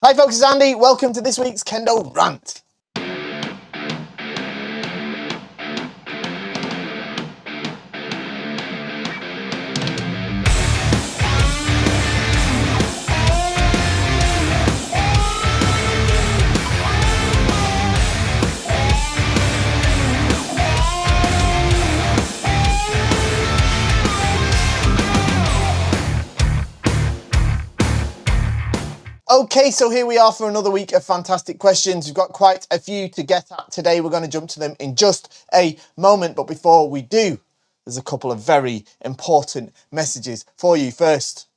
Hi folks, it's Andy. Welcome to this week's Kendo Rant. Okay, so here we are for another week of fantastic questions. We've got quite a few to get at today. We're going to jump to them in just a moment. But before we do, there's a couple of very important messages for you. First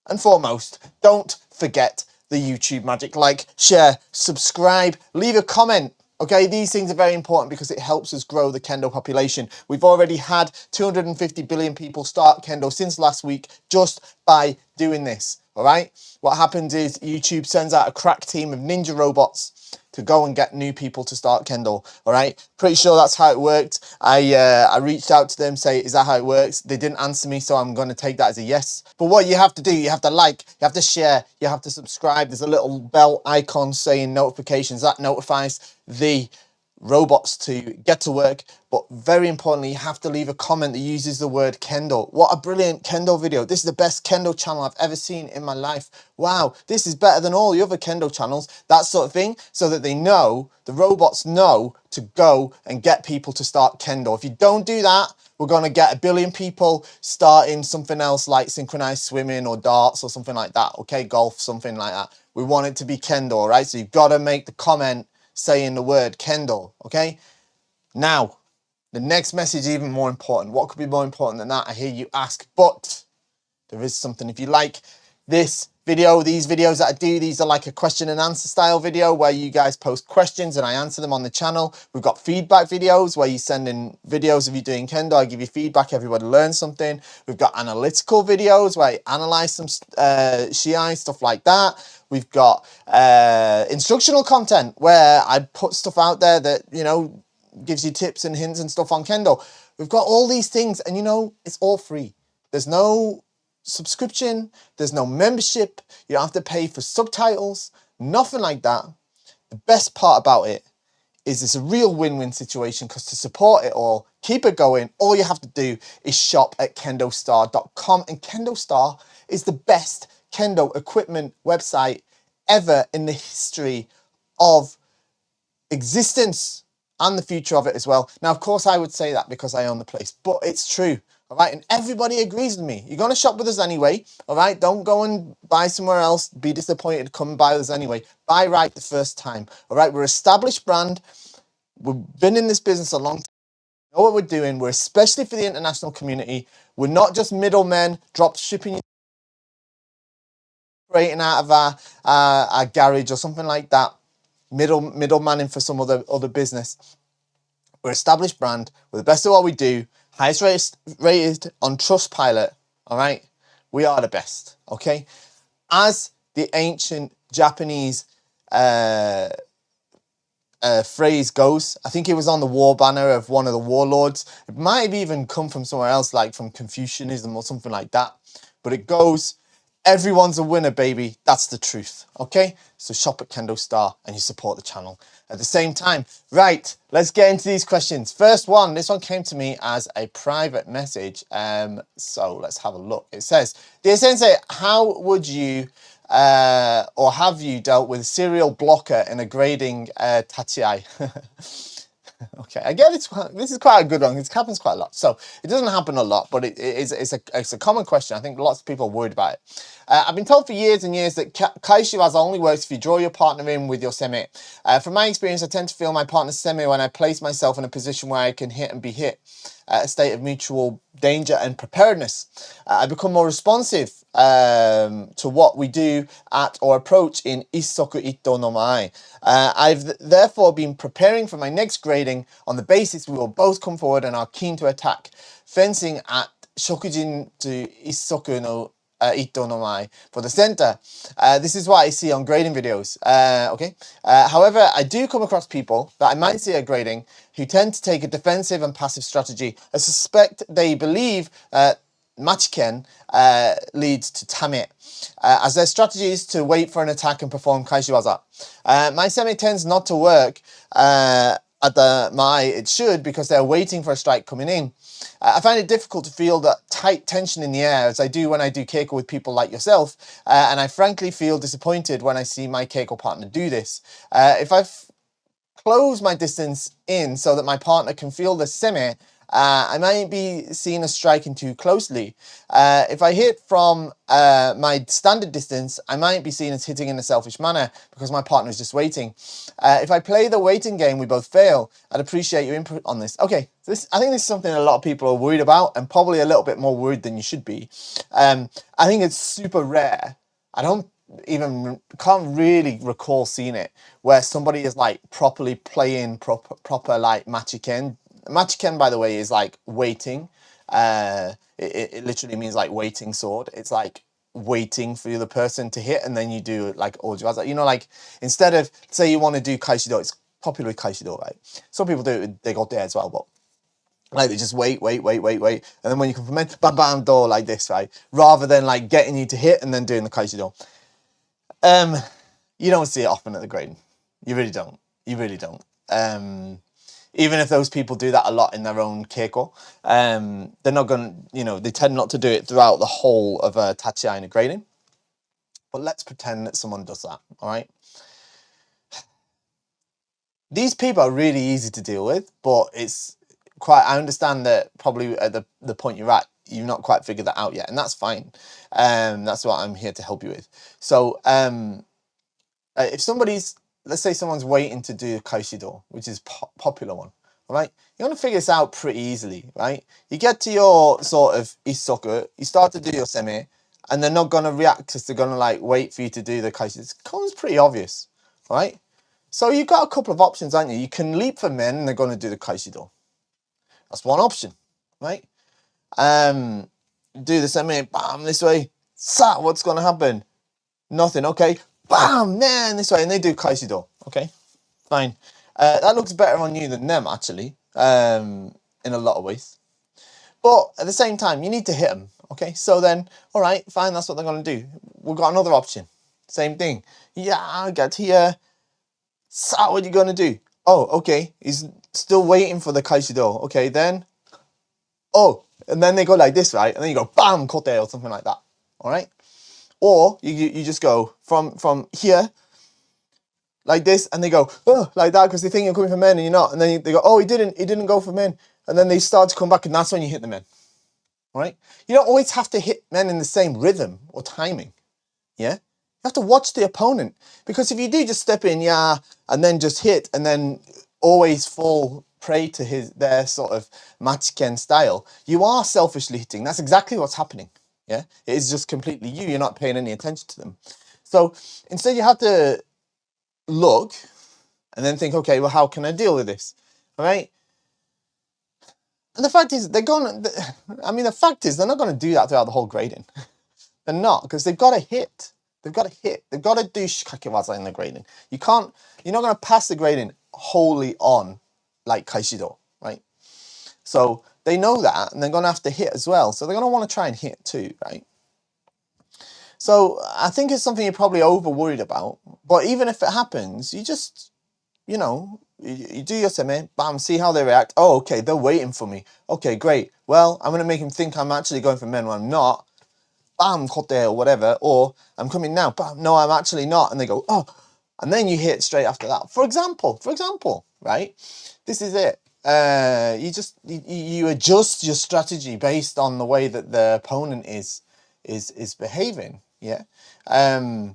and foremost, don't forget the YouTube magic. Like, share, subscribe, leave a comment. Okay, these things are very important because it helps us grow the Kendo population. We've already had 250 billion people start Kendo since last week just by doing this. All right, what happens is YouTube sends out a crack team of ninja robots to go and get new people to start Kendo. All right, pretty sure that's how it worked. I reached out to them, say, is that how it works? They didn't answer me, so I'm going to take that as a yes. But what you have to do, you have to like, you have to share, you have to subscribe. There's a little bell icon saying notifications that notifies the robots to get to work. But very importantly, you have to leave a comment that uses the word Kendo. What a brilliant Kendo video. This is the best Kendo channel I've ever seen in my life. Wow, this is better than all the other Kendo channels. That sort of thing, so that they know, the robots know to go and get people to start Kendo. If you don't do that, we're going to get 1 billion people starting something else like synchronized swimming or darts or something like that. Okay, golf, something like that. We want it to be Kendo, all right? So you've got to make the comment saying the word Kendo, okay? Now, the next message is even more important. What could be more important than that? I hear you ask, but there is something. If you like this video, these videos that I do, these are like a question and answer style video where you guys post questions and I answer them on the channel. We've got feedback videos where you send in videos of you doing Kendo. I give you feedback, everybody learns something. We've got analytical videos where I analyze some shiai, stuff like that. We've got instructional content where I put stuff out there that, you know, gives you tips and hints and stuff on Kendo. We've got all these things and, you know, it's all free. There's no subscription, there's no membership, you don't have to pay for subtitles, nothing like that. The best part about it is it's a real win-win situation because to support it all, keep it going, all you have to do is shop at KendoStar.com, and KendoStar is the best Kendo equipment website ever in the history of existence and the future of it as well. Now, of course, I would say that because I own the place, but it's true. All right, and everybody agrees with me. You're going to shop with us anyway. All right, don't go and buy somewhere else, be disappointed, come and buy us anyway. Buy right the first time. All right, we're an established brand. We've been in this business a long time. We know what we're doing. We're especially for the international community. We're not just middlemen, drop shipping operating out of our garage or something like that. Middlemanning for some other business. We're an established brand. We're the best at what we do. Highest rated on Trustpilot. All right, we are the best. Okay, as the ancient Japanese phrase goes, I think it was on the war banner of one of the warlords. It might have even come from somewhere else, like from Confucianism or something like that. But it goes, everyone's a winner, baby. That's the truth. Okay, so shop at KendoStar and you support the channel at the same time. Right, let's get into these questions. First one, this one came to me as a private message. So let's have a look. It says, dear Sensei, how would you or have you dealt with serial blocker in a grading tachiai? Okay, I get this is quite a good one. This happens quite a lot. So it doesn't happen a lot, but it's a common question. I think lots of people are worried about it. I've been told for years and years that kaishiwaza only works if you draw your partner in with your seme. From my experience, I tend to feel my partner's seme when I place myself in a position where I can hit and be hit. A state of mutual danger and preparedness. I become more responsive to what we do at or approach in Issoku Itto no Mae. I've therefore been preparing for my next grading on the basis we will both come forward and are keen to attack. Fencing at Shokujin to Issoku no Itto no Mae for the center. This is what I see on grading videos. However, I do come across people that I might see at grading who tend to take a defensive and passive strategy. I suspect they believe Machi-Ken leads to tame, as their strategy is to wait for an attack and perform kaishiwaza. My semi tends not to work at the Mai it should, because they're waiting for a strike coming in. I find it difficult to feel that tight tension in the air as I do when I do keiko with people like yourself, and I frankly feel disappointed when I see my keiko partner do this. If I close my distance in so that my partner can feel the semi, I might be seen as striking too closely. If I hit from my standard distance, I might be seen as hitting in a selfish manner because my partner is just waiting. If I play the waiting game, we both fail. I'd appreciate your input on this. Okay, I think this is something a lot of people are worried about, and probably a little bit more worried than you should be. I think it's super rare. I can't really recall seeing it where somebody is like properly playing proper like Machi-Ken. Machi-Ken, by the way, is like waiting. It literally means like waiting sword. It's like waiting for the other person to hit, and then you do like ojiwaza. You know, like instead of, say you want to do kaishido, it's popular with kaishido, right? Some people do it with degote as well, but like they just wait, and then when you come from in, bam bam do like this, right? Rather than like getting you to hit and then doing the kaishido. You don't see it often at the grading. You really don't. You really don't. Even if those people do that a lot in their own keiko, they're not going to, they tend not to do it throughout the whole of a tachiai and a grading. But let's pretend that someone does that, all right? These people are really easy to deal with, but I understand that probably at the point you're at, you've not quite figured that out yet, and that's fine. That's what I'm here to help you with. So, if let's say someone's waiting to do kaishido, which is popular one, right? You're going to figure this out pretty easily, right? You get to your sort of isoku, you start to do your semi, and they're not going to react because they're going to like wait for you to do the kaishido. It becomes pretty obvious, right? So you've got a couple of options, aren't you? You can leap for men and they're going to do the kaishido. That's one option, right? Do the semi, bam, this way. Sa, what's going to happen? Nothing, okay. Bam, man, this way, and they do kaishido. Okay, fine. That looks better on you than them, actually, in a lot of ways. But at the same time, you need to hit them. Okay, so then, all right, fine, that's what they're going to do. We've got another option. Same thing. Yeah, I get here. So what are you going to do? Oh, okay, he's still waiting for the kaishido. Okay, then, oh, and then they go like this, right? And then you go, bam, kote, or something like that. All right? Or you just go from here, like this, and they go, oh, like that, because they think you're coming for men and you're not. And then they go, oh, he didn't go for men. And then they start to come back, and that's when you hit the men. All right? You don't always have to hit men in the same rhythm or timing. Yeah? You have to watch the opponent. Because if you do just step in, yeah, and then just hit, and then always fall prey to their sort of Machi-Ken style, you are selfishly hitting. That's exactly what's happening. Yeah? It is just completely you. You're not paying any attention to them. So instead you have to look and then think, okay, well, how can I deal with this? All right. And the fact is, the fact is, they're not going to do that throughout the whole grading. They're not, because they've got to hit. They've got to hit. They've got to do shikakewaza in the grading. You're not going to pass the grading wholly on like kaishido, right? So they know that, and they're going to have to hit as well. So they're going to want to try and hit too, right? So I think it's something you're probably over worried about. But even if it happens, you just, you do your semi, bam, see how they react. Oh, okay, they're waiting for me. Okay, great. Well, I'm going to make them think I'm actually going for men when I'm not. Bam, kote or whatever. Or I'm coming now. Bam, no, I'm actually not. And they go, oh. And then you hit straight after that. For example, right? This is it. You adjust your strategy based on the way that the opponent is behaving. Yeah. And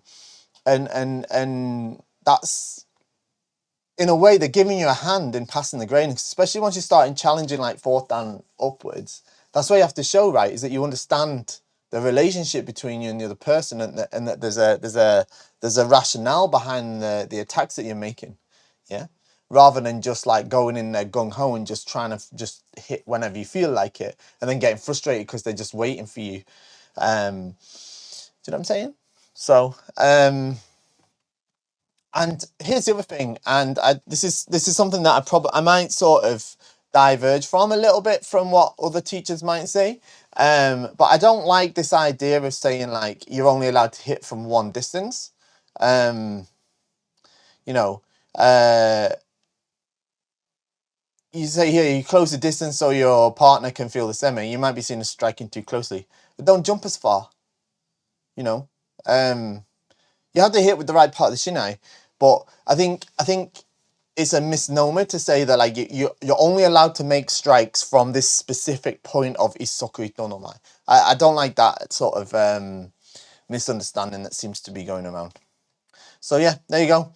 that's, in a way, they're giving you a hand in passing the grading, especially once you start in challenging like fourth dan upwards. That's what you have to show, right? Is that you understand the relationship between you and the other person, and that there's a rationale behind the attacks that you're making, yeah. Rather than just like going in there gung ho and just trying to just hit whenever you feel like it, and then getting frustrated because they're just waiting for you. Do you know what I'm saying? So. And here's the other thing, and this is something that I might sort of diverge from a little bit from what other teachers might say. But I don't like this idea of saying like you're only allowed to hit from one distance. You know, you say here you close the distance so your partner can feel the semi. You might be seen as striking too closely, but don't jump as far. You know, you have to hit with the right part of the shinai. But I think it's a misnomer to say that like you're only allowed to make strikes from this specific point of Isoku Itonomai. I don't like that sort of misunderstanding that seems to be going around. So yeah, there you go.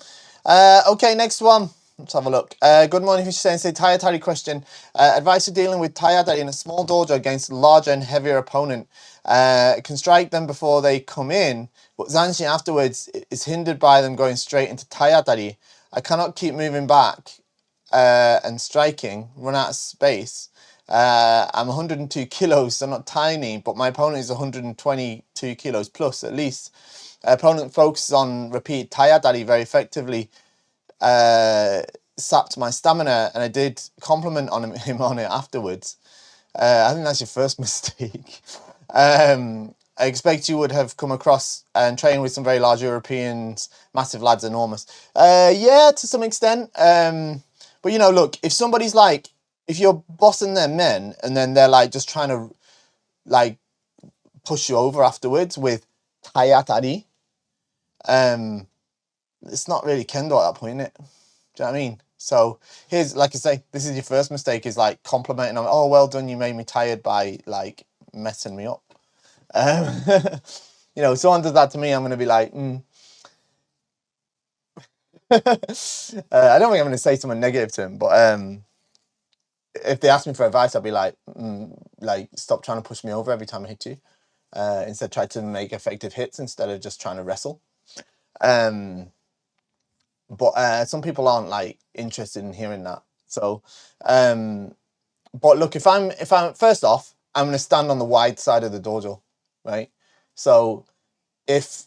Okay, next one. Let's have a look. Good morning, Fish Sensei. Taiatari question. Advice for dealing with Taiatari in a small dojo against a larger and heavier opponent. Can strike them before they come in, but Zanshin afterwards is hindered by them going straight into Taiatari. I cannot keep moving back and striking, run out of space. I'm 102 kilos, so not tiny, but my opponent is 122 kilos plus at least. Opponent focuses on repeat Taiatari very effectively. Sapped my stamina, and I did compliment on him on it afterwards. I think that's your first mistake. I expect you would have come across and trained with some very large Europeans, massive lads, enormous. Yeah, to some extent. But you know, look, if somebody's like, if you're bossing their men and then they're like just trying to like push you over afterwards with Taiatari, it's not really Kendo at that point, innit? Do you know what I mean? So here's, like I say, this is your first mistake, is like complimenting on, oh, well done, you made me tired by like messing me up. You know, if someone does that to me, I'm going to be like, I don't think I'm going to say something negative to him, but if they ask me for advice, I'll be like, stop trying to push me over every time I hit you. Instead, try to make effective hits instead of just trying to wrestle. But some people aren't like interested in hearing that. So, but look, if I'm first off, I'm going to stand on the wide side of the dojo, right? So if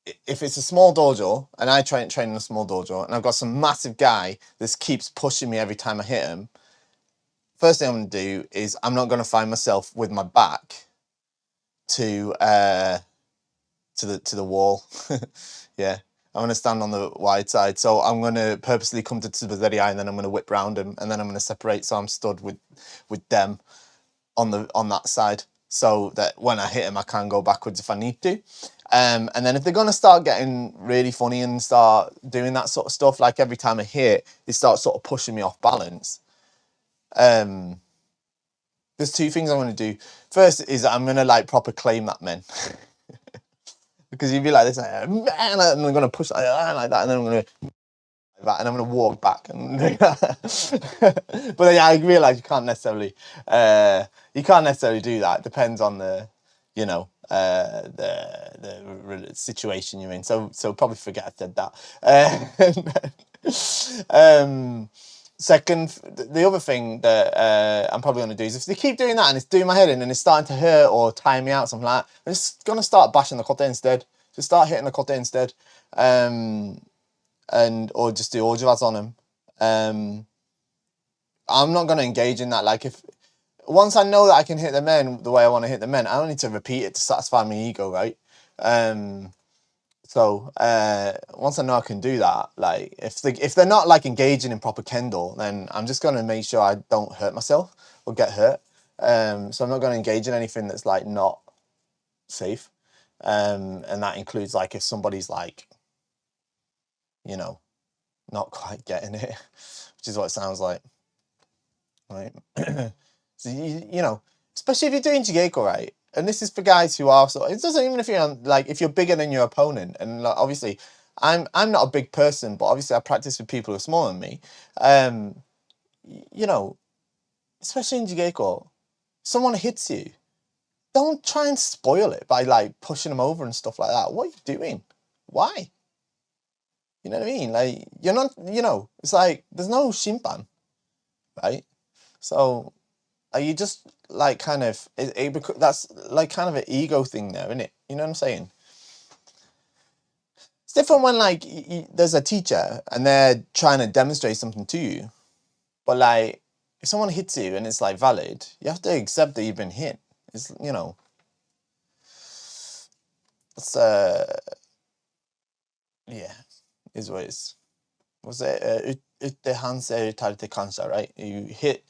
it's a small dojo and I train in a small dojo and I've got some massive guy that keeps pushing me every time I hit him, first thing I'm going to do is I'm not going to find myself with my back to the wall. Yeah, I'm going to stand on the wide side. So I'm going to purposely come to Tsubazeri and then I'm going to whip round him and then I'm going to separate so I'm stood with them on that side, so that when I hit him I can go backwards if I need to. And then if they're going to start getting really funny and start doing that sort of stuff, like every time I hit, they start sort of pushing me off balance. There's two things I'm going to do. First is I'm going to like proper claim that men. Because you'd be like this, and I'm going to push like that, and then I'm going to that, and I'm going to walk back. And but then, yeah, I realise you can't necessarily do that. It depends on the, you know, the situation you're in. So probably forget I said that. Second, the other thing that I'm probably going to do is if they keep doing that and it's doing my head in and it's starting to hurt or tire me out, something like that, I'm just going to start bashing the kote instead. Just start hitting the kote instead. Or just do ojibas on him. I'm not going to engage in that. Like, if once I know that I can hit the men the way I want to hit the men, I don't need to repeat it to satisfy my ego, right? So once I know I can do that, like if they're not like engaging in proper kendo, then I'm just going to make sure I don't hurt myself or get hurt. So I'm not going to engage in anything that's like not safe. And that includes like if somebody's like, you know, not quite getting it, which is what it sounds like, right? So you know, especially if you're doing geiko, right? And this is for guys who are it doesn't even if you're on, like if you're bigger than your opponent, and like, obviously I'm not a big person, but obviously I practice with people who are smaller than me. You know, especially in geiko, someone hits you, don't try and spoil it by like pushing them over and stuff like that. What are you doing? Why? You know what I mean? Like, you're not, you know, it's like there's no shimpan, right? So are you just like kind of that's like kind of an ego thing there, isn't it? You know what I'm saying? It's different when like there's a teacher and they're trying to demonstrate something to you, but like if someone hits you and it's like valid, you have to accept that you've been hit. It's, you know, it's yeah, is what it is. Was it ute hanse tarte kansa, right? You hit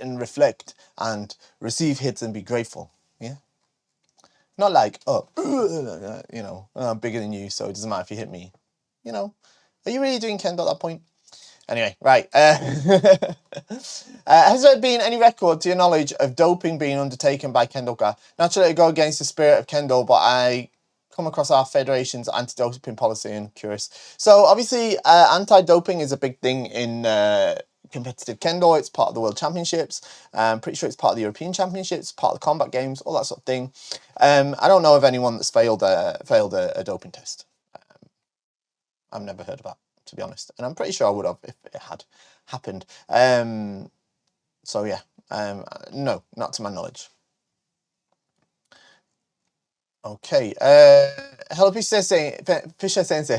and reflect and receive hits and be grateful. Yeah. Not like, oh, you know, I'm bigger than you, so it doesn't matter if you hit me. You know, are you really doing Kendo at that point? Anyway, right. Has there been any record, to your knowledge, of doping being undertaken by Kendoka? Naturally, it go against the spirit of Kendo, but I come across our federation's anti-doping policy and curious. So obviously, anti-doping is a big thing in competitive Kendo. It's part of the World Championships. I'm pretty sure it's part of the European Championships, part of the combat games, all that sort of thing. I don't know of anyone that's failed a doping test. I've never heard of that, to be honest, and I'm pretty sure I would have if it had happened. So yeah, no, not to my knowledge. Okay, hello Fisher Sensei,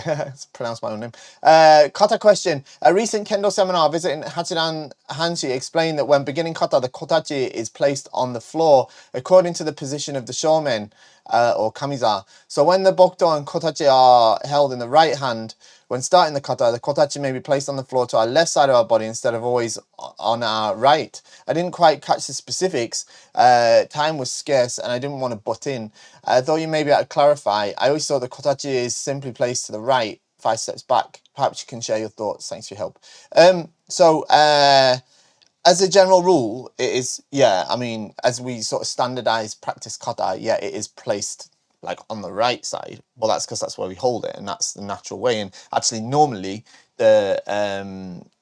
pronounce my own name. Kata question. A recent Kendo seminar visiting Hachiran Hanshi explained that when beginning kata, the kodachi is placed on the floor according to the position of the shomen, or kamiza. So when the bokuto and kodachi are held in the right hand, when starting the kodachi may be placed on the floor to our left side of our body instead of always on our right. I didn't quite catch the specifics. Time was scarce and I didn't want to butt in. I thought you maybe had to clarify. I always thought the kodachi is simply placed to the right, 5 steps back. Perhaps you can share your thoughts. Thanks for your help. As a general rule, it is, yeah, I mean, as we sort of standardize practice kata, yeah, it is placed like on the right side. Well, that's because that's where we hold it and that's the natural way. And actually, normally, the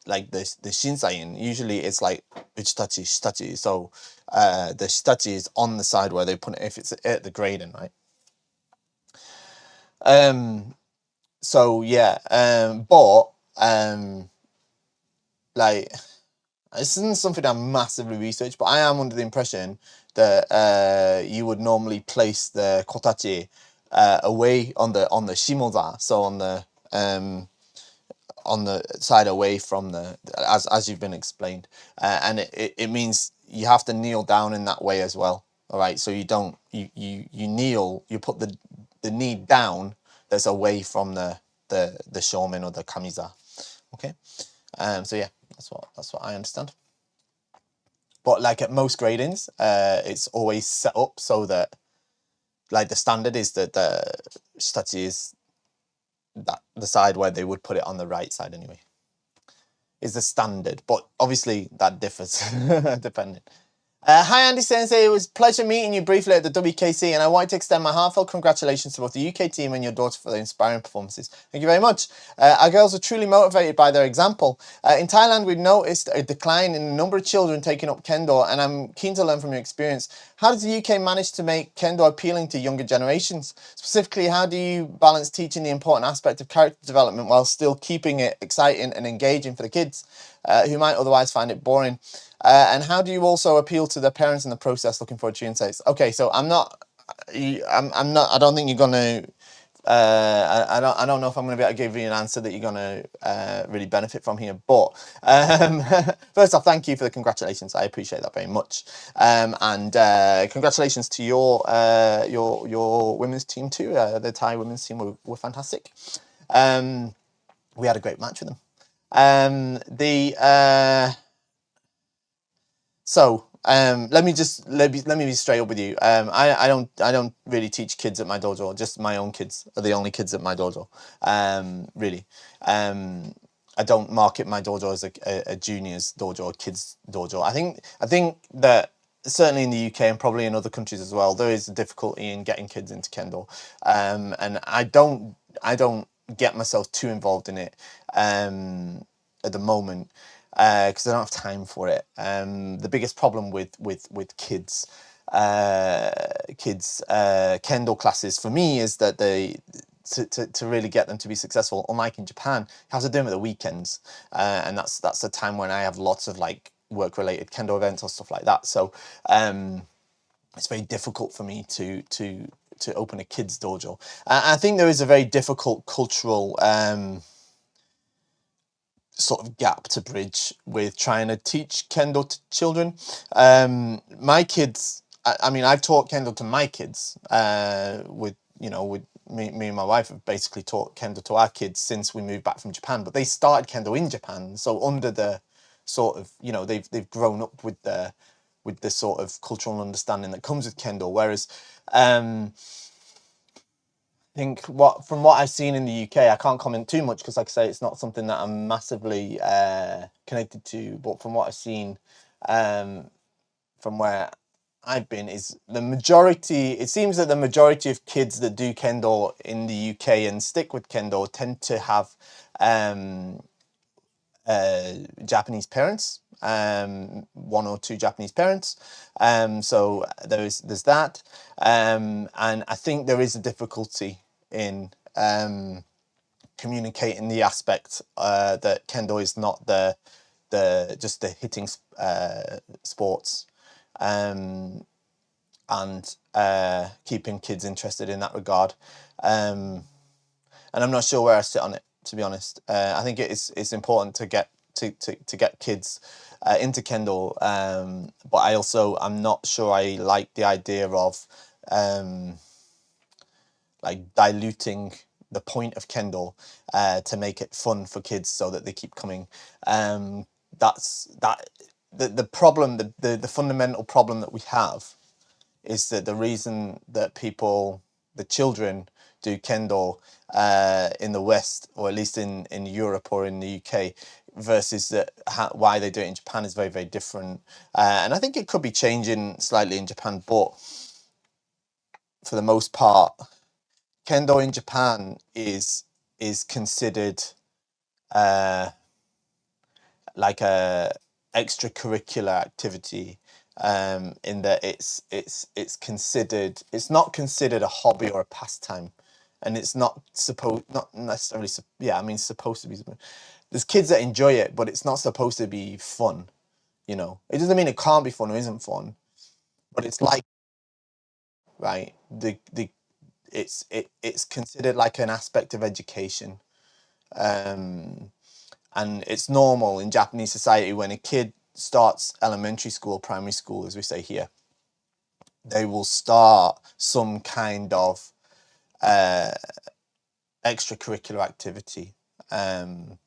shinsain, usually it's like uchitachi, shitachi. So the shitachi is on the side where they put it if it's at the grading, right? So yeah, like, this isn't something I massively researched, but I am under the impression that you would normally place the kotachi away on the shimoza, so on the side away from the as you've been explained, and it means you have to kneel down in that way as well. All right, so you don't you kneel, you put the knee down that's away from the shomen or the kamiza. Okay, so yeah, that's what I understand. But like at most gradings, it's always set up so that, like, the standard is that the shitachi is that the side where they would put it on the right side anyway. Is the standard, but obviously that differs depending. Hi Andy Sensei, it was a pleasure meeting you briefly at the WKC, and I wanted to extend my heartfelt congratulations to both the UK team and your daughter for their inspiring performances. Thank you very much. Our girls are truly motivated by their example. In Thailand, we've noticed a decline in the number of children taking up Kendo, and I'm keen to learn from your experience. How does the UK manage to make Kendo appealing to younger generations? Specifically, how do you balance teaching the important aspect of character development while still keeping it exciting and engaging for the kids, who might otherwise find it boring? And how do you also appeal to the parents in the process? Looking forward to your insights. Okay, so I'm not. I don't think you're gonna. I don't know if I'm going to be able to give you an answer that you're going to really benefit from here. But first off, thank you for the congratulations. I appreciate that very much. And congratulations to your women's team too. The Thai women's team were fantastic. We had a great match with them. So let me be straight up with you. I don't really teach kids at my dojo. Just my own kids are the only kids at my dojo. Really. I don't market my dojo as a juniors dojo, a kids dojo. I think that certainly in the UK and probably in other countries as well, there is a difficulty in getting kids into Kendo. And I don't get myself too involved in it at the moment, because I don't have time for it. The biggest problem with kids Kendo classes for me is that to really get them to be successful, unlike in Japan, you have to do them at the weekends, and that's the time when I have lots of like work related Kendo events or stuff like that. So it's very difficult for me to open a kids dojo. I think there is a very difficult cultural sort of gap to bridge with trying to teach Kendo to children. My kids, I mean, I've taught Kendo to my kids. With me and my wife have basically taught Kendo to our kids since we moved back from Japan. But they started Kendo in Japan, so under the sort of they've grown up with the sort of cultural understanding that comes with Kendo. Whereas I think from what I've seen in the UK, I can't comment too much because, like I say, it's not something that I'm massively connected to. But from what I've seen, from where I've been, is the majority. It seems that the majority of kids that do Kendo in the UK and stick with Kendo tend to have Japanese parents, one or two Japanese parents. So there's that, and I think there is a difficulty in communicating the aspect that Kendo is not just the hitting sports, and keeping kids interested in that regard. And I'm not sure where I sit on it, to be honest. I think it's important to get kids into Kendo, but I'm not sure I like the idea of like diluting the point of Kendo to make it fun for kids so that they keep coming. That's the problem. The fundamental problem that we have is that the reason that the children do Kendo in the West, or at least in Europe or in the UK, versus why they do it in Japan is very, very different. And I think it could be changing slightly in Japan, but for the most part, Kendo in Japan is considered like a extracurricular activity, in that it's not considered a hobby or a pastime, and it's not necessarily supposed to be. There's kids that enjoy it, but it's not supposed to be fun. It doesn't mean it can't be fun or isn't fun, but it's like, right, it's considered like an aspect of education. And it's normal in Japanese society when a kid starts elementary school, primary school, as we say here, they will start some kind of extracurricular activity, and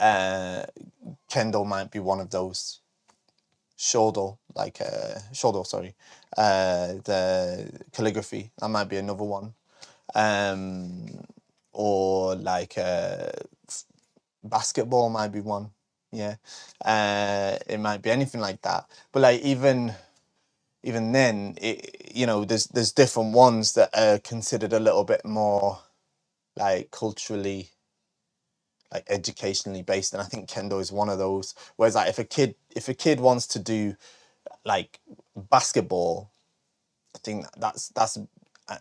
Kendo might be one of those. Shodo, sorry, the calligraphy, that might be another one, or like basketball might be one. Yeah, it might be anything like that. But like even then, there's different ones that are considered a little bit more like culturally, like educationally based, and I think Kendo is one of those. Whereas like if a kid wants to do like basketball, I think that's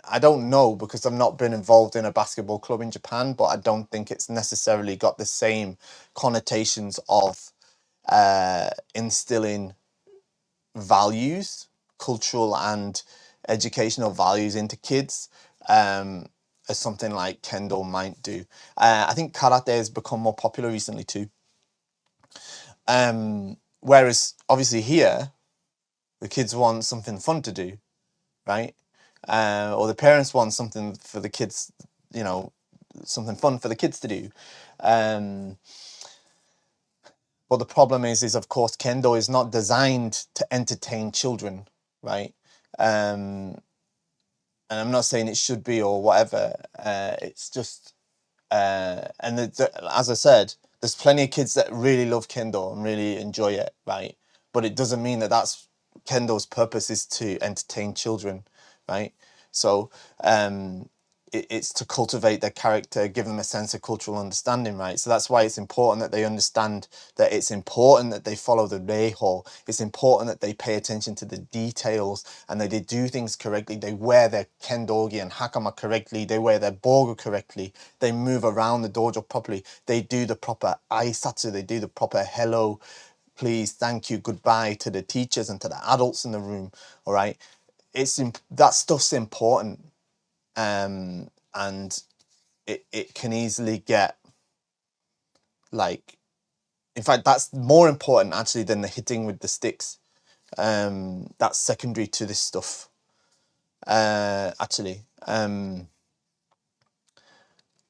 I don't know, because I've not been involved in a basketball club in Japan, but I don't think it's necessarily got the same connotations of instilling values, cultural and educational values into kids, as something like Kendo might do. I think karate has become more popular recently too. Whereas obviously here, the kids want something fun to do, right? Or the parents want something for the kids, something fun for the kids to do. But the problem is of course, Kendo is not designed to entertain children, right? And I'm not saying it should be or whatever. It's just, as I said, there's plenty of kids that really love Kendo and really enjoy it, right? But it doesn't mean that Kendo's purpose is to entertain children, right? So it's to cultivate their character, give them a sense of cultural understanding, right? So that's why it's important that they understand that it's important that they follow the reiho. It's important that they pay attention to the details and that they do things correctly. They wear their kendogi and hakama correctly. They wear their bogu correctly. They move around the dojo properly. They do the proper aisatsu. They do the proper hello, please, thank you, goodbye to the teachers and to the adults in the room, all right? That stuff's important, and it can easily get like, in fact, that's more important actually than the hitting with the sticks. That's secondary to this stuff, actually.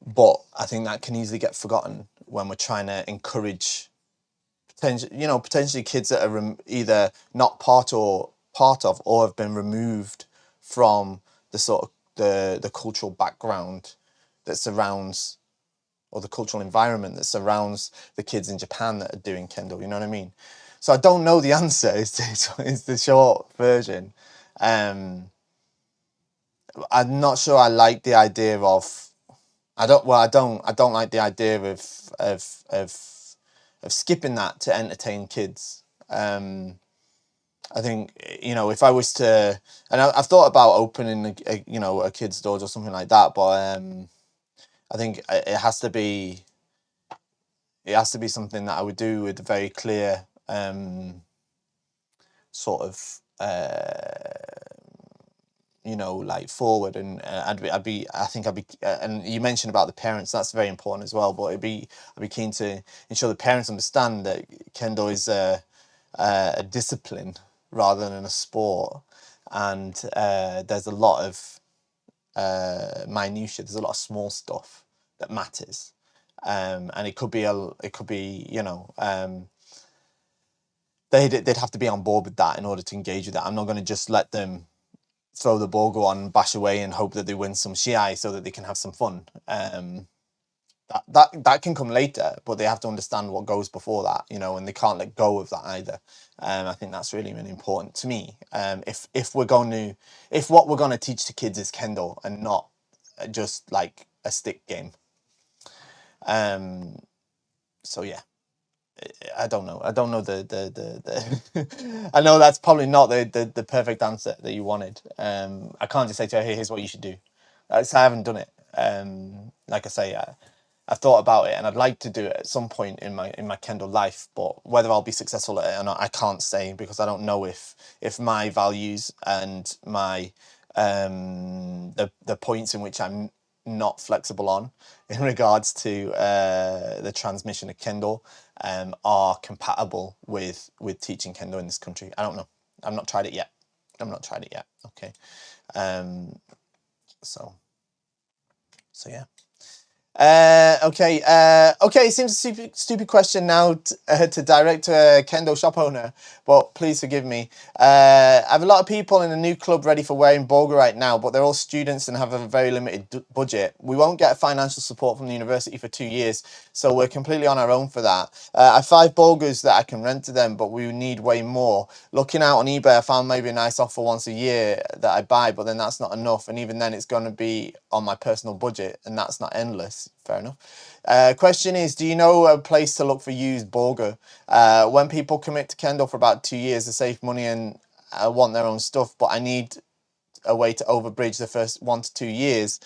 But I think that can easily get forgotten when we're trying to encourage potentially kids that are either not part of or have been removed from the sort of the cultural background that surrounds, or the cultural environment that surrounds the kids in Japan that are doing Kendo. You know what I mean? So I don't know the answer. Is the short version. I'm not sure I like the idea of. I don't like the idea of skipping that to entertain kids. I think, if I was to, and I've thought about opening a kid's dojo or something like that, but I think it has to be something that I would do with a very clear sort of like forward, and I'd be and you mentioned about the parents, that's very important as well, but I'd be keen to ensure the parents understand that Kendo is a discipline rather than a sport, and there's a lot of minutiae, there's a lot of small stuff that matters, and it could be they'd have to be on board with that in order to engage with that. I'm not going to just let them throw the bogu on, bash away, and hope that they win some shiai so that they can have some fun. That can come later, but they have to understand what goes before that, and they can't let go of that either. I think that's really, really important to me. If what we're going to teach to kids is Kendo and not just like a stick game. So yeah. I don't know. I don't know the I know that's probably not the perfect answer that you wanted. I can't just say to her, hey, here's what you should do. I haven't done it. Like I say, I've thought about it, and I'd like to do it at some point in my Kendo life, but whether I'll be successful at it or not, I can't say, because I don't know if my values and my the points in which I'm not flexible on in regards to the transmission of Kendo are compatible with teaching Kendo in this country. I don't know. I've not tried it yet. Okay. So yeah. Okay. It seems a stupid question now to direct to a Kendo shop owner, but please forgive me. I have a lot of people in a new club ready for wearing bogu right now, but they're all students and have a very limited budget. We won't get financial support from the university for 2 years, so we're completely on our own for that. I have 5 bogus that I can rent to them, but we need way more. Looking out on eBay, I found maybe a nice offer once a year that I buy, but then that's not enough, and even then it's going to be on my personal budget, and that's not endless. Fair enough. Question is, do you know a place to look for used bogu? When people commit to Kendo for about 2 years, they save money and want their own stuff, but I need a way to overbridge the first 1 to 2 years,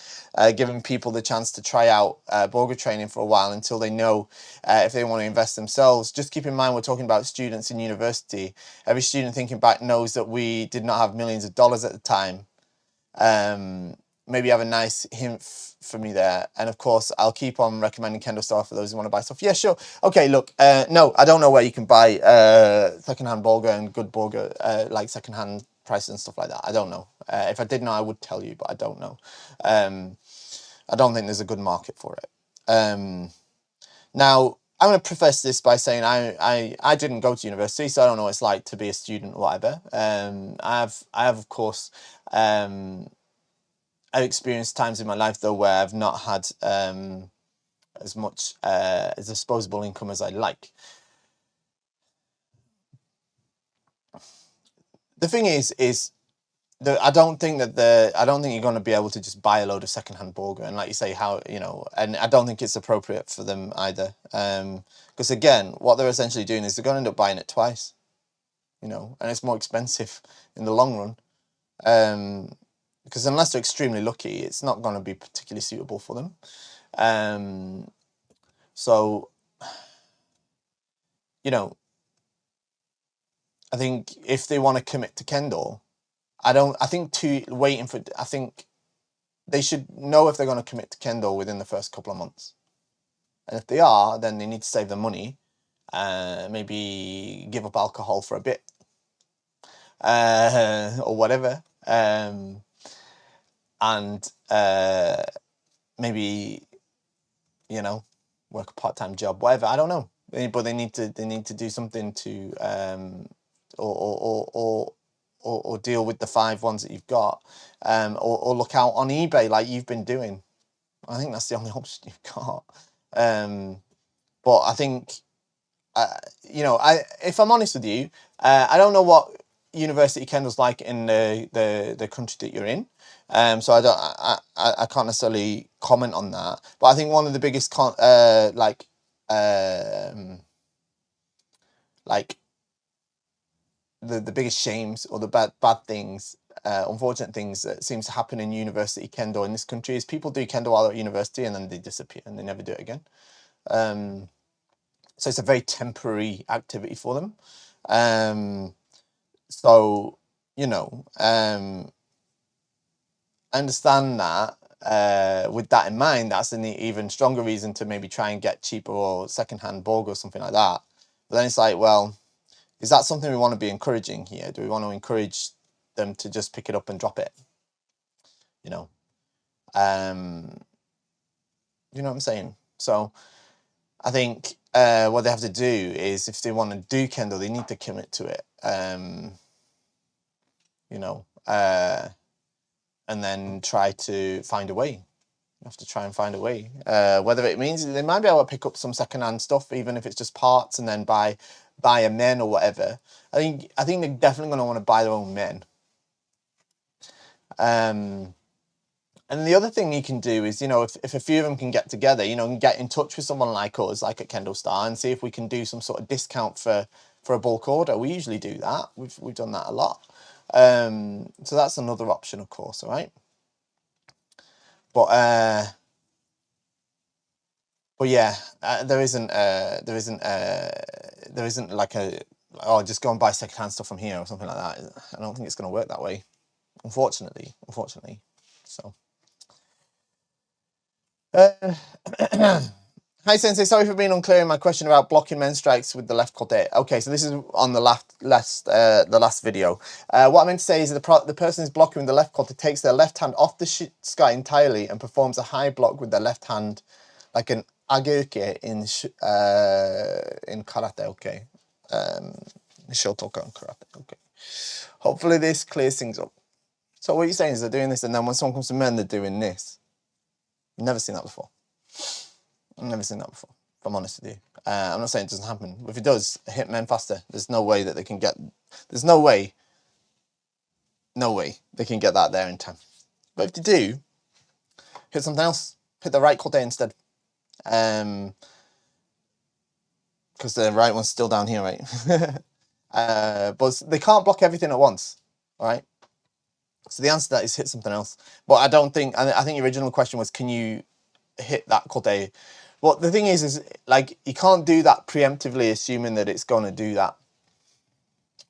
giving people the chance to try out bogu training for a while until they know if they want to invest themselves. Just keep in mind, we're talking about students in university. Every student thinking back knows that we did not have millions of dollars at the time. Maybe have a nice hint for me there. And of course, I'll keep on recommending KendoStar for those who want to buy stuff. Yeah, sure. Okay, look, no, I don't know where you can buy secondhand bogu and good bogu, like secondhand prices and stuff like that. I don't know. If I did know, I would tell you, but I don't know. I don't think there's a good market for it. Now, I'm going to preface this by saying I didn't go to university, so I don't know what it's like to be a student or whatever. I have of course, I've experienced times in my life though where I've not had as much as disposable income as I'd like. The thing is I don't think you're going to be able to just buy a load of secondhand bogu, and like you say, and I don't think it's appropriate for them either. Because again, what they're essentially doing is they're going to end up buying it twice, and it's more expensive in the long run. Because unless they're extremely lucky, it's not going to be particularly suitable for them. So, I think if they want to commit to Kendo, I think they should know if they're going to commit to Kendo within the first couple of months. And if they are, then they need to save the money. Maybe give up alcohol for a bit, or whatever. And maybe, you know, work a part-time job, whatever. I don't know. But they need to do something to or deal with the 5 ones that you've got, or look out on eBay like you've been doing. I think that's the only option you've got. But I think, you know, if I'm honest with you, I don't know what university Kendo's like in the country that you're in. So I can't necessarily comment on that. But I think one of the biggest the biggest shames or the bad things, unfortunate things that seems to happen in university Kendo in this country is people do Kendo while at university and then they disappear and they never do it again. So it's a very temporary activity for them. So, you know, I understand that. With that in mind, that's an even stronger reason to maybe try and get cheaper or secondhand bogu or something like that. But then it's like, well, is that something we want to be encouraging here? Do we want to encourage them to just pick it up and drop it? You know, you know what I'm saying? So I think what they have to do is, if they want to do Kendo, they need to commit to it. You know, and then try to find a way. You have to try and find a way. Whether it means they might be able to pick up some secondhand stuff, even if it's just parts, and then buy a men or whatever. I think they're definitely going to want to buy their own men. And the other thing you can do is, you know, if a few of them can get together, you know, and get in touch with someone like us, like at KendoStar, and see if we can do some sort of discount for a bulk order. We usually do that. We've done that a lot. So that's another option, of course, all right? But yeah, there isn't like a, oh, just go and buy secondhand stuff from here or something like that. I don't think it's going to work that way, unfortunately. So. Hi Sensei, sorry for being unclear in my question about blocking men strikes with the left kote. Okay, so this is on the last video. What I meant to say is the person is blocking with the left kote takes their left hand off the sky entirely and performs a high block with their left hand, like an ageuke in karate. Okay, shotokan karate. Okay, hopefully this clears things up. So what you're saying is they're doing this, and then when someone comes to men, they're doing this. Never seen that before. I've never seen that before, if I'm honest with you. I'm not saying it doesn't happen. If it does, hit men faster. There's no way that they can get... There's no way they can get that there in time. But if they do, hit something else. Hit the right kote instead. Because the right one's still down here, right? But they can't block everything at once, all right? So the answer to that is hit something else. But I don't think... I think the original question was, can you hit that kote? Well, the thing is like, you can't do that preemptively assuming that it's going to do that,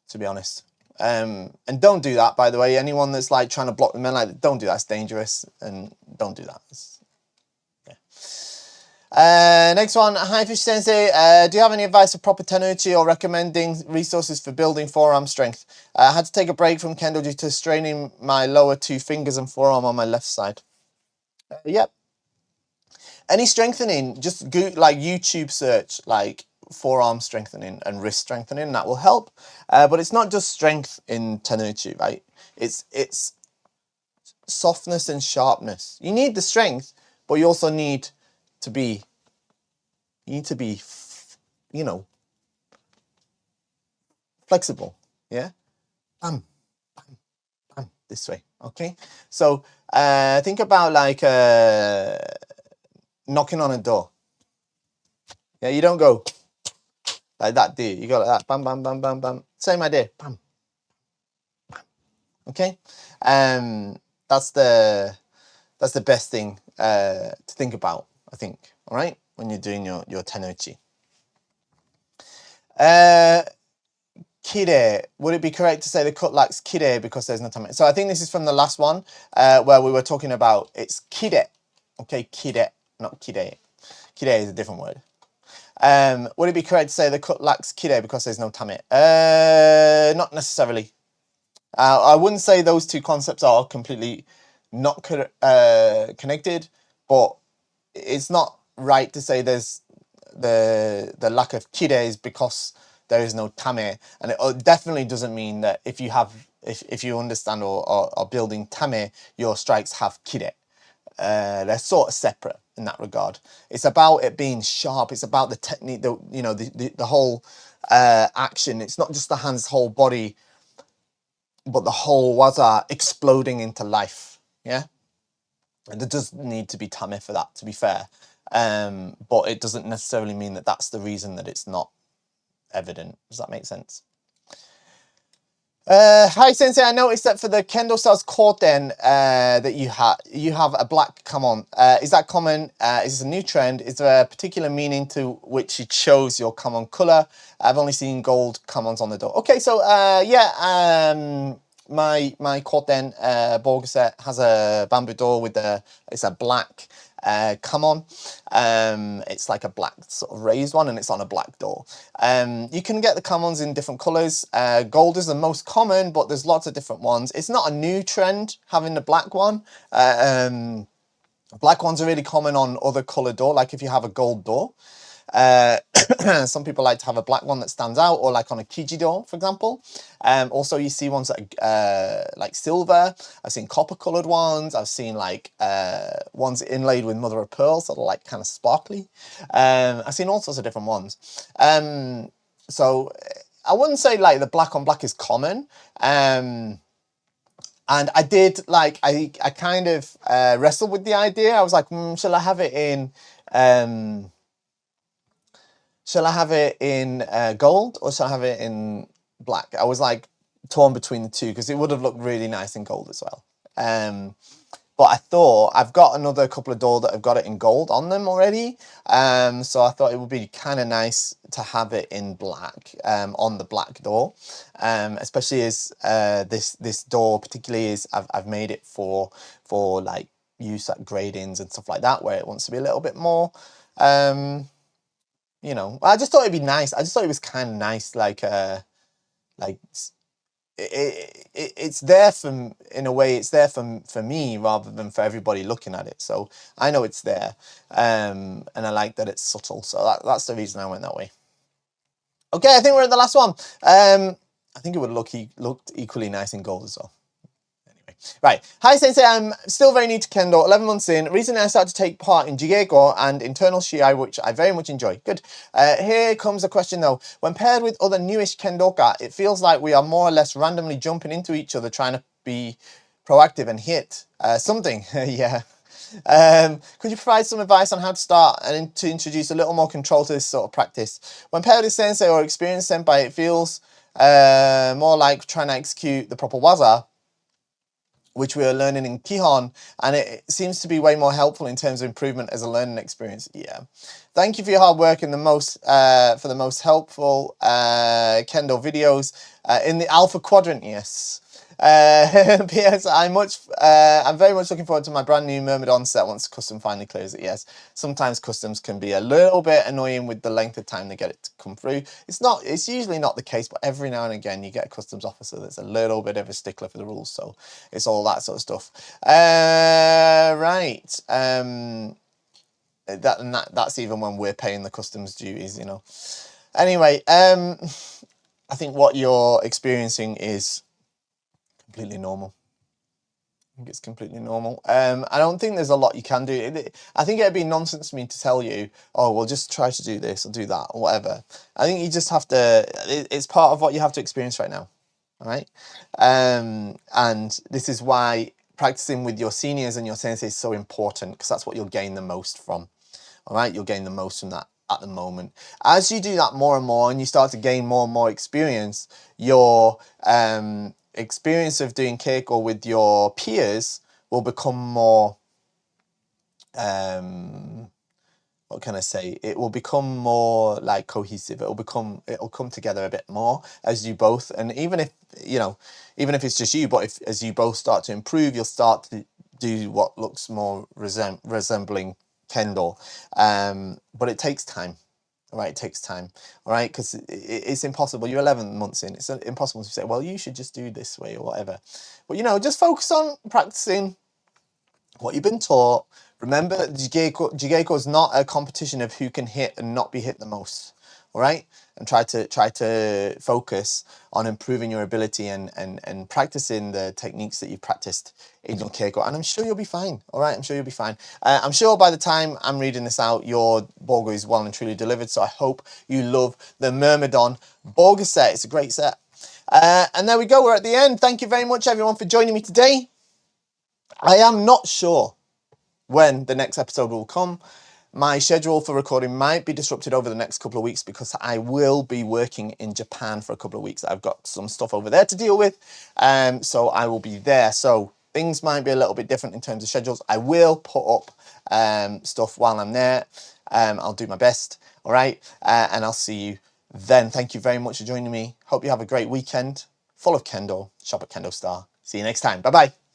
to be honest. And don't do that, by the way. Anyone that's like trying to block the men, like, don't do that. It's dangerous, and don't do that. Yeah. Next one. Hi Fish Sensei, do you have any advice for proper tenouchi or recommending resources for building forearm strength? I had to take a break from Kendo due to straining my lower 2 fingers and forearm on my left side. Yep. Any strengthening, just go, like, YouTube search like forearm strengthening and wrist strengthening, that will help. But it's not just strength in tenouchi, right? It's softness and sharpness. You need the strength, but you also need to be, you know, flexible. Yeah. Bam, bam, bam, this way. Okay. So think about like knocking on a door. Yeah, you don't go like that, do you? You go like that, bam, bam, bam, bam, bam. Same idea, bam, bam. Okay, that's the best thing to think about, I think. All right, when you're doing your tenouchi. Kirei, would it be correct to say the cut lacks kirei because there's no tame? So I think this is from the last one where we were talking about it's kirei. Okay, kirei, not kirei. Kirei is a different word. Would it be correct to say the cut lacks kirei because there's no tame? Not necessarily. I wouldn't say those two concepts are completely not connected, but it's not right to say there's the lack of kirei is because there is no tame, and it definitely doesn't mean that if you understand or are building tame, your strikes have kirei. They're sort of separate in that regard. It's about it being sharp. It's about the technique, the whole action. It's not just the hand's whole body, but the whole waza exploding into life. Yeah, and there does need to be tame for that, to be fair. But it doesn't necessarily mean that that's the reason that it's not evident. Does that make sense? Hi Sensei, I noticed that for the KendoStar's koten that you have a black kamon. Is that common? Is this a new trend? Is there a particular meaning to which it shows your kamon color? I've only seen gold kamons on the door. Okay, so my koten bogu set has a bamboo door with it's a black kamon. It's like a black sort of raised one, and it's on a black door. You can get the kamons in different colors. Gold is the most common, but there's lots of different ones. It's not a new trend having the black one. Black ones are really common on other color door, like if you have a gold door. Some people like to have a black one that stands out, or like on a kiji door, for example. Also, you see ones that are like silver. I've seen copper colored ones. I've seen like ones inlaid with mother of pearl, sort of like kind of sparkly. I've seen all sorts of different ones. So I wouldn't say like the black on black is common. And I did like, I kind of wrestled with the idea. I was like, shall I have it in gold, or shall I have it in black? I was like torn between the two because it would have looked really nice in gold as well. But I thought I've got another couple of doors that have got it in gold on them already. So I thought it would be kind of nice to have it in black on the black door, especially as this door particularly is I've made it for like use at gradings and stuff like that, where it wants to be a little bit more. You know, I just thought it'd be nice. I just thought it was kind of nice, like it's there in a way, it's there for me rather than for everybody looking at it. So I know it's there, and I like that it's subtle. So that's the reason I went that way. Okay, I think we're at the last one. I think it would looked equally nice in gold as well. Right. Hi Sensei, I'm still very new to Kendo, 11 months in. Recently I started to take part in geiko and internal shiai, which I very much enjoy. Good. Here comes a question though. When paired with other newish Kendoka, it feels like we are more or less randomly jumping into each other, trying to be proactive and hit something. Yeah. Could you provide some advice on how to start and to introduce a little more control to this sort of practice? When paired with Sensei or experienced senpai, it feels more like trying to execute the proper waza, which we are learning in Kihon, and it seems to be way more helpful in terms of improvement as a learning experience. Yeah. Thank you for your hard work and for the most helpful Kendo videos in the Alpha Quadrant. Yes. P.S. I'm very much looking forward to my brand new Myrmidon set once custom finally clears it. Yes, sometimes customs can be a little bit annoying with the length of time they get it to come through. It's usually not the case, but every now and again you get a customs officer that's a little bit of a stickler for the rules, so it's all that sort of stuff. Right. That's even when we're paying the customs duties, you know. Anyway, I think what you're experiencing is completely normal. I think it's completely normal. I don't think there's a lot you can do. I think it'd be nonsense for me to tell you, oh, well, just try to do this or do that or whatever. I think you just have to, it's part of what you have to experience right now. All right. And this is why practicing with your seniors and your sensei is so important, because that's what you'll gain the most from. All right. You'll gain the most from that at the moment. As you do that more and more and you start to gain more and more experience, your experience of doing keiko with your peers will become more, what can I say? It will become more like cohesive. It'll come together a bit more as you both, and even if it's just you, but as you both start to improve, you'll start to do what looks more resembling Kendo. But it takes time. All right, it takes time. All right, because it's impossible. You're 11 months in. It's impossible to say, well, you should just do this way or whatever. But, you know, just focus on practicing what you've been taught. Remember, geiko is not a competition of who can hit and not be hit the most. All right, and try to focus on improving your ability and practicing the techniques that you've practiced in your keiko, and I'm sure you'll be fine. All right, I'm sure you'll be fine. I'm sure by the time I'm reading this out, your bogu is well and truly delivered. So I hope you love the Myrmidon bogu set. It's a great set. And there we go. We're at the end. Thank you very much, everyone, for joining me today. I am not sure when the next episode will come. My schedule for recording might be disrupted over the next couple of weeks because I will be working in Japan for a couple of weeks. I've got some stuff over there to deal with, so I will be there. So things might be a little bit different in terms of schedules. I will put up stuff while I'm there. I'll do my best, all right? And I'll see you then. Thank you very much for joining me. Hope you have a great weekend full of Kendo. Shop at KendoStar. See you next time. Bye-bye.